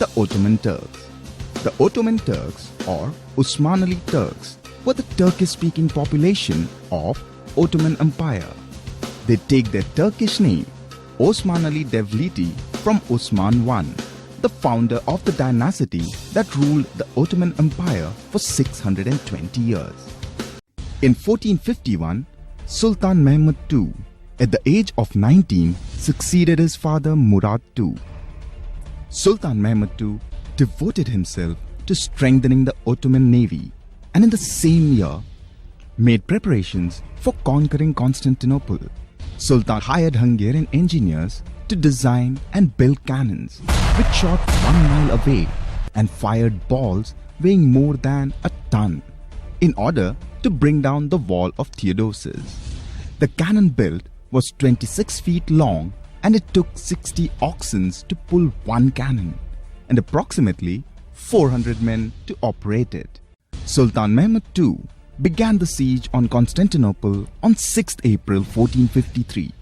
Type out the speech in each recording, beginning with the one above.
the Ottoman Turks. The Ottoman Turks, or Osmanli Turks, were the Turkish-speaking population of Ottoman Empire. They take their Turkish name, Osmanli Devleti, from Osman I, the founder of the dynasty that ruled the Ottoman Empire for 620 years. In 1451, Sultan Mehmed II, at the age of 19, succeeded his father Murad II. Sultan Mehmed II devoted himself to strengthening the Ottoman navy, and in the same year made preparations for conquering Constantinople. Sultan hired Hungarian engineers to design and build cannons which shot 1 mile away and fired balls weighing more than a ton in order to bring down the wall of Theodosius. The cannon built was 26 feet long, and it took 60 oxen to pull one cannon and approximately 400 men to operate it. Sultan Mehmed II began the siege on Constantinople on 6th April 1453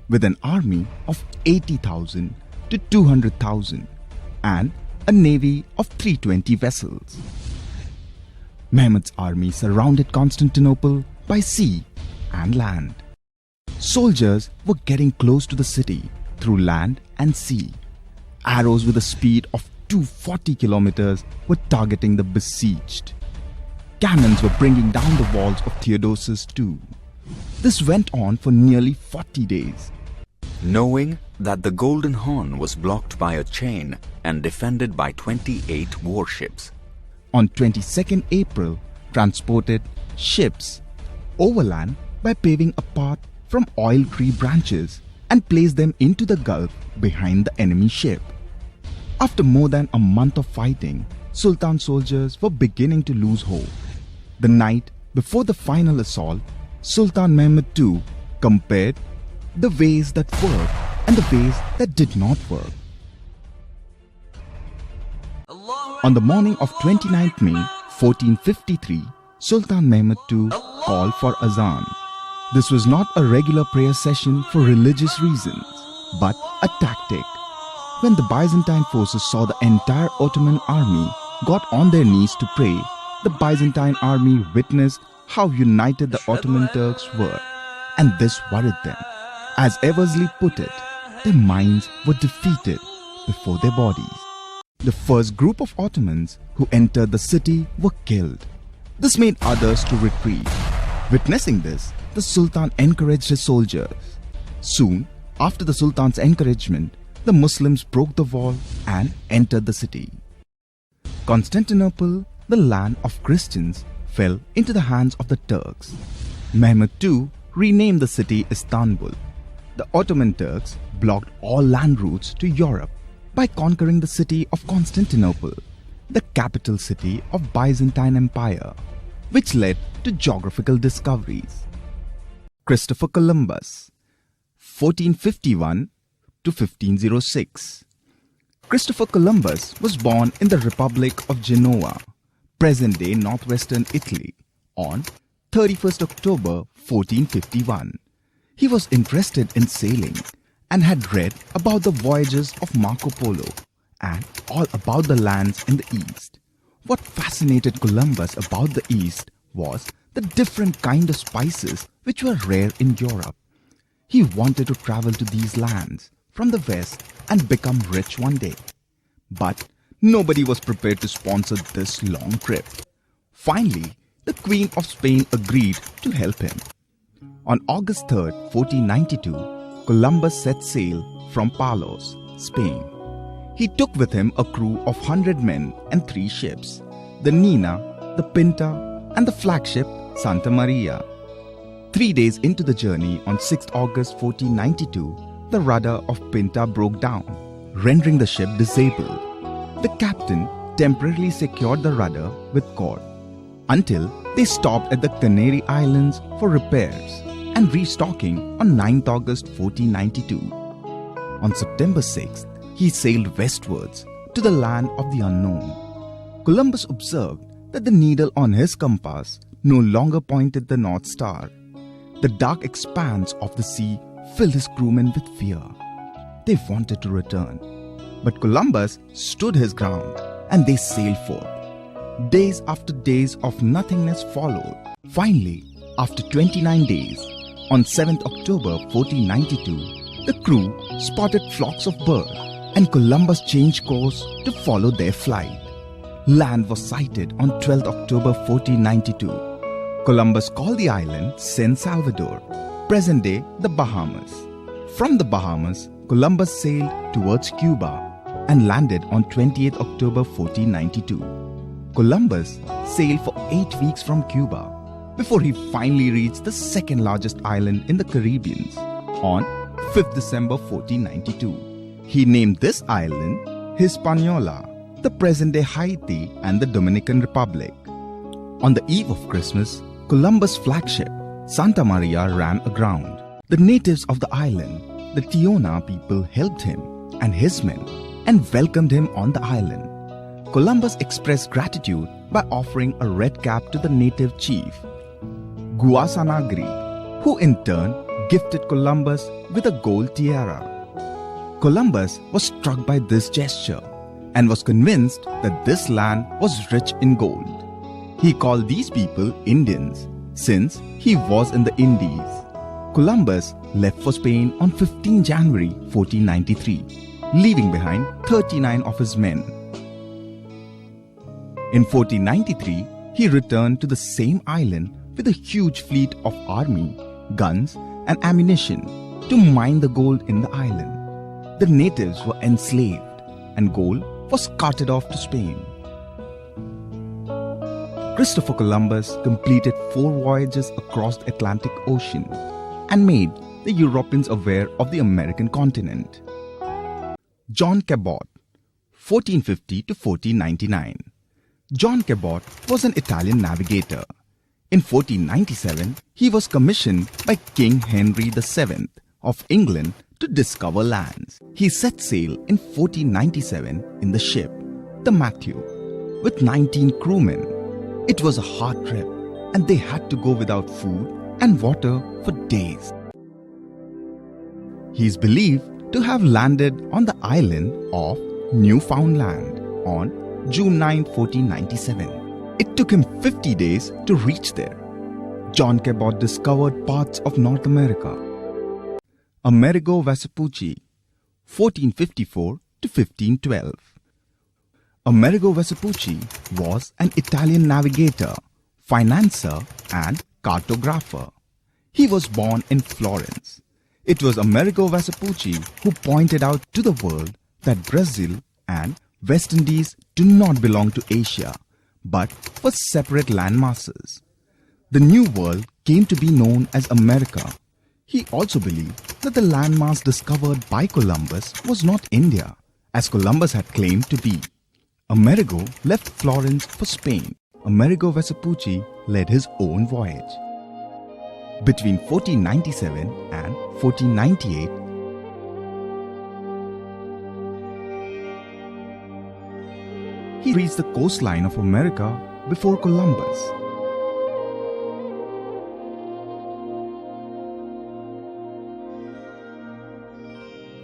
with an army of 80,000 to 200,000 and a navy of 320 vessels. Mehmed's army surrounded Constantinople by sea and land. Soldiers were getting close to the city through land and sea. Arrows with a speed of 240 kilometers were targeting the besieged. Cannons were bringing down the walls of Theodosius too. This went on for nearly 40 days. Knowing that the Golden Horn was blocked by a chain and defended by 28 warships, on 22nd April, transported ships overland by paving a path from oil tree branches and placed them into the gulf behind the enemy ship. After more than a month of fighting, Sultan soldiers were beginning to lose hope. The night before the final assault, Sultan Mehmed II compared the ways that worked and the ways that did not work. On the morning of 29th May 1453, Sultan Mehmed II called for Azan. This was not a regular prayer session for religious reasons, but a tactic. When the Byzantine forces saw the entire Ottoman army got on their knees to pray, the Byzantine army witnessed how united the Ottoman Turks were, and this worried them. As Eversley put it, their minds were defeated before their bodies. The first group of Ottomans who entered the city were killed. This made others to retreat. Witnessing this, the Sultan encouraged his soldiers. Soon after the Sultan's encouragement, the Muslims broke the wall and entered the city. Constantinople, the land of Christians, fell into the hands of the Turks. Mehmed II renamed the city Istanbul. The Ottoman Turks blocked all land routes to Europe by conquering the city of Constantinople, the capital city of Byzantine Empire, which led to geographical discoveries. Christopher Columbus, 1451 to 1506. Christopher Columbus was born in the Republic of Genoa, present-day northwestern Italy, on 31st October 1451. He was interested in sailing and had read about the voyages of Marco Polo and all about the lands in the East. What fascinated Columbus about the East was the different kind of spices which were rare in Europe. He wanted to travel to these lands from the West and become rich one day. But nobody was prepared to sponsor this long trip. Finally, the Queen of Spain agreed to help him. On August 3, 1492, Columbus set sail from Palos, Spain. He took with him a crew of 100 men and 3 ships, the Nina, the Pinta, and the flagship Santa Maria. 3 days into the journey, on 6th August 1492, the rudder of Pinta broke down, rendering the ship disabled. The captain temporarily secured the rudder with cord until they stopped at the Canary Islands for repairs and restocking on 9th August 1492. On September 6th, he sailed westwards to the land of the unknown. Columbus observed that the needle on his compass no longer pointed the North Star. The dark expanse of the sea filled his crewmen with fear. They wanted to return. But Columbus stood his ground and they sailed forth. Days after days of nothingness followed. Finally, after 29 days, on 7th October 1492, the crew spotted flocks of birds and Columbus changed course to follow their flight. Land was sighted on 12th October 1492. Columbus called the island San Salvador, present-day the Bahamas. From the Bahamas, Columbus sailed towards Cuba and landed on 28th October 1492. Columbus sailed for 8 weeks from Cuba before he finally reached the second largest island in the Caribbean on 5th December 1492. He named this island Hispaniola, the present-day Haiti and the Dominican Republic. On the eve of Christmas, Columbus' flagship, Santa Maria, ran aground. The natives of the island, the Tiona people, helped him and his men and welcomed him on the island. Columbus expressed gratitude by offering a red cap to the native chief, Guasanagri, who in turn gifted Columbus with a gold tiara. Columbus was struck by this gesture and was convinced that this land was rich in gold. He called these people Indians since he was in the Indies. Columbus left for Spain on 15 January 1493, leaving behind 39 of his men. In 1493, he returned to the same island with a huge fleet of army, guns and ammunition to mine the gold in the island. The natives were enslaved and gold was carted off to Spain. Christopher Columbus completed 4 voyages across the Atlantic Ocean and made the Europeans aware of the American continent. John Cabot, 1450 to 1499. John Cabot was an Italian navigator. In 1497, he was commissioned by King Henry VII of England to discover lands. He set sail in 1497 in the ship, the Matthew, with 19 crewmen. It was a hard trip and they had to go without food and water for days. He is believed to have landed on the island of Newfoundland on June 9, 1497. It took him 50 days to reach there. John Cabot discovered parts of North America. Amerigo Vespucci, 1454 to 1512. Amerigo Vespucci was an Italian navigator, financier and cartographer. He was born in Florence. It was Amerigo Vespucci who pointed out to the world that Brazil and West Indies do not belong to Asia, but were separate landmasses. The New World came to be known as America. He also believed that the landmass discovered by Columbus was not India, as Columbus had claimed to be. Amerigo left Florence for Spain. Amerigo Vespucci led his own voyage. Between 1497 and 1498, he reached the coastline of America before Columbus.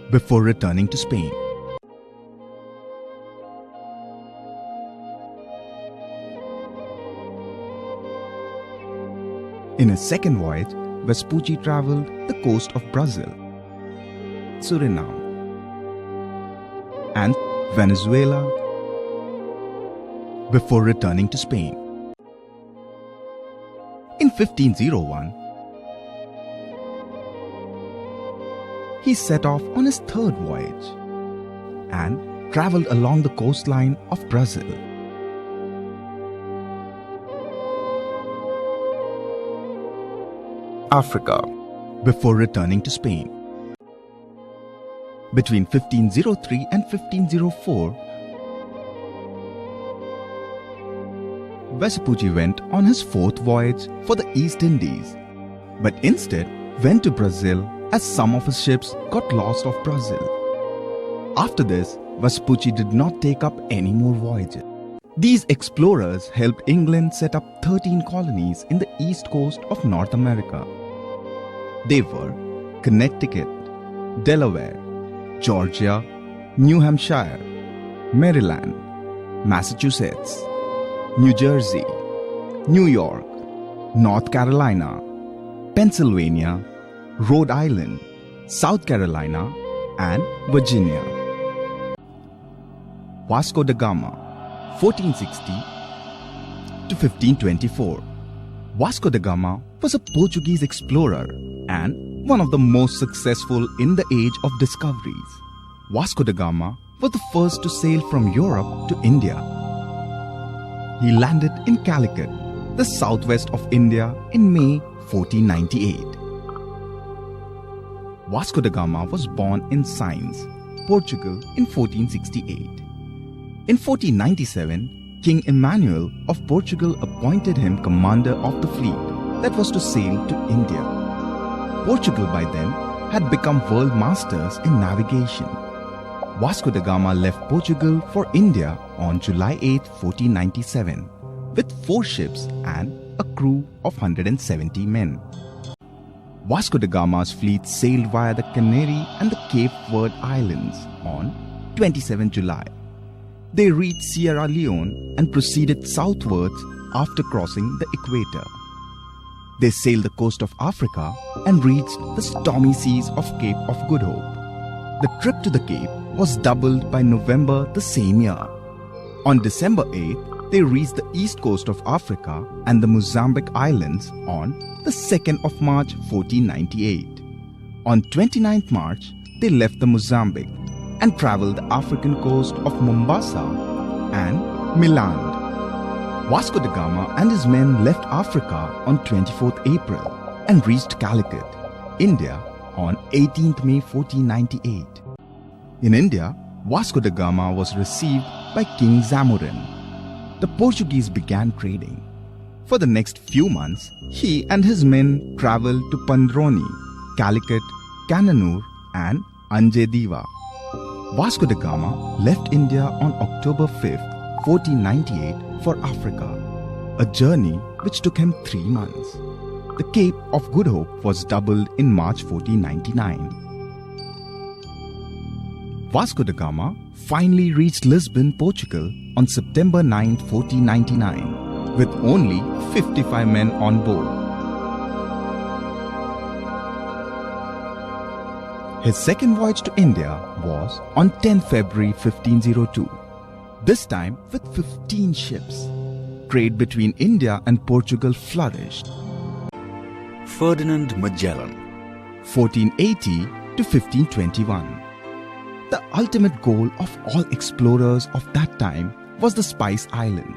Before returning to Spain. In his second voyage, Vespucci traveled the coast of Brazil, Suriname, and Venezuela before returning to Spain. In 1501, he set off on his third voyage and traveled along the coastline of Brazil. Africa before returning to Spain. Between 1503 and 1504, Vespucci went on his fourth voyage for the East Indies, but instead went to Brazil as some of his ships got lost off Brazil. After this, Vespucci did not take up any more voyages. These explorers helped England set up 13 colonies in the east coast of North America. They were Connecticut, Delaware, Georgia, New Hampshire, Maryland, Massachusetts, New Jersey, New York, North Carolina, Pennsylvania, Rhode Island, South Carolina, and Virginia. Vasco-Da-Gama, 1460 to 1524. Vasco-da-Gama was a Portuguese explorer and one of the most successful in the age of discoveries. Vasco-da-Gama was the first to sail from Europe to India. He landed in Calicut, the southwest of India, in May 1498. Vasco-da-Gama was born in Sines, Portugal in 1468. In 1497, King Emmanuel of Portugal appointed him commander of the fleet that was to sail to India. Portugal by then had become world masters in navigation. Vasco-da-Gama left Portugal for India on July 8, 1497 with 4 ships and a crew of 170 men. Vasco-da-Gama's fleet sailed via the Canary and the Cape Verde Islands on 27 July. They reached Sierra Leone and proceeded southwards after crossing the equator. They sailed the coast of Africa and reached the stormy seas of Cape of Good Hope. The trip to the Cape was doubled by November the same year. On December 8th, they reached the east coast of Africa and the Mozambique Islands on the 2nd of March 1498. On 29th March, they left the Mozambique and travelled the African coast of Mombasa and Milan. Vasco-da-Gama and his men left Africa on 24th April and reached Calicut, India on 18th May 1498. In India, Vasco-da-Gama was received by King Zamorin. The Portuguese began trading. For the next few months, he and his men travelled to Pandroni, Calicut, Cananur and Anjediva. Vasco-da-Gama left India on October 5th, 1498 for Africa, a journey which took him 3 months. The Cape of Good Hope was doubled in March 1499. Vasco-da-Gama finally reached Lisbon, Portugal on September 9, 1499 with only 55 men on board. His second voyage to India was on 10 February 1502, this time with 15 ships. Trade between India and Portugal flourished. Ferdinand Magellan, 1480 to 1521. The ultimate goal of all explorers of that time was the Spice Island.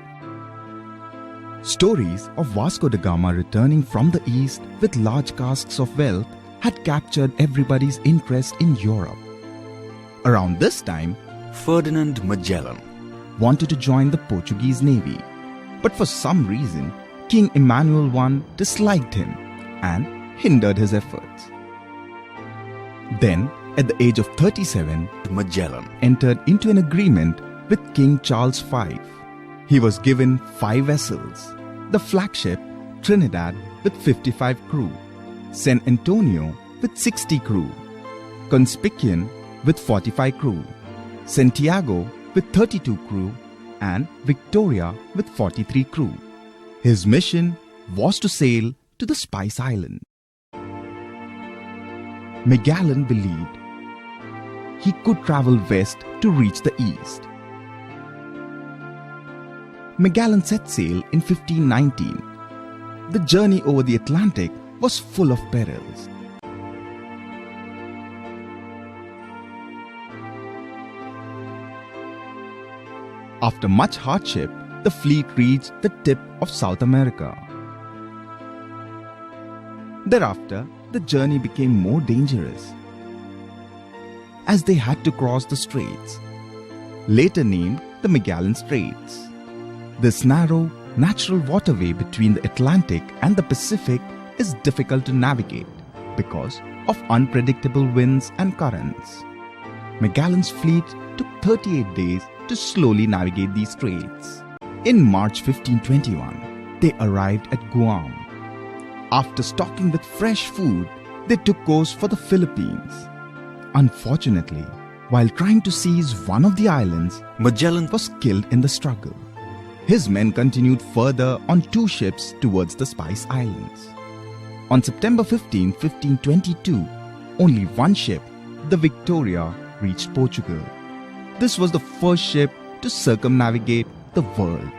Stories of Vasco-da-Gama returning from the east with large casks of wealth had captured everybody's interest in Europe. Around this time, Ferdinand Magellan wanted to join the Portuguese navy, but for some reason, King Emmanuel I disliked him and hindered his efforts. Then, at the age of 37, Magellan entered into an agreement with King Charles V. He was given 5 vessels: the flagship Trinidad with 55 crew, San Antonio with 60 crew, Conspicuan with 45 crew, Santiago with 32 crew, and Victoria with 43 crew. His mission was to sail to the Spice Island. Magellan believed he could travel west to reach the east. Magellan set sail in 1519. The journey over the Atlantic was full of perils. After much hardship, the fleet reached the tip of South America. Thereafter, the journey became more dangerous, as they had to cross the straits, later named the Magellan Straits. This narrow, natural waterway between the Atlantic and the Pacific is difficult to navigate because of unpredictable winds and currents. Magellan's fleet took 38 days to slowly navigate these straits. In March 1521, they arrived at Guam. After stocking with fresh food, they took course for the Philippines. Unfortunately, While trying to seize one of the islands, Magellan was killed in the struggle. His men continued further on 2 ships towards the Spice Islands. On September 15, 1522, only 1 ship, the Victoria, reached Portugal. This was the first ship to circumnavigate the world.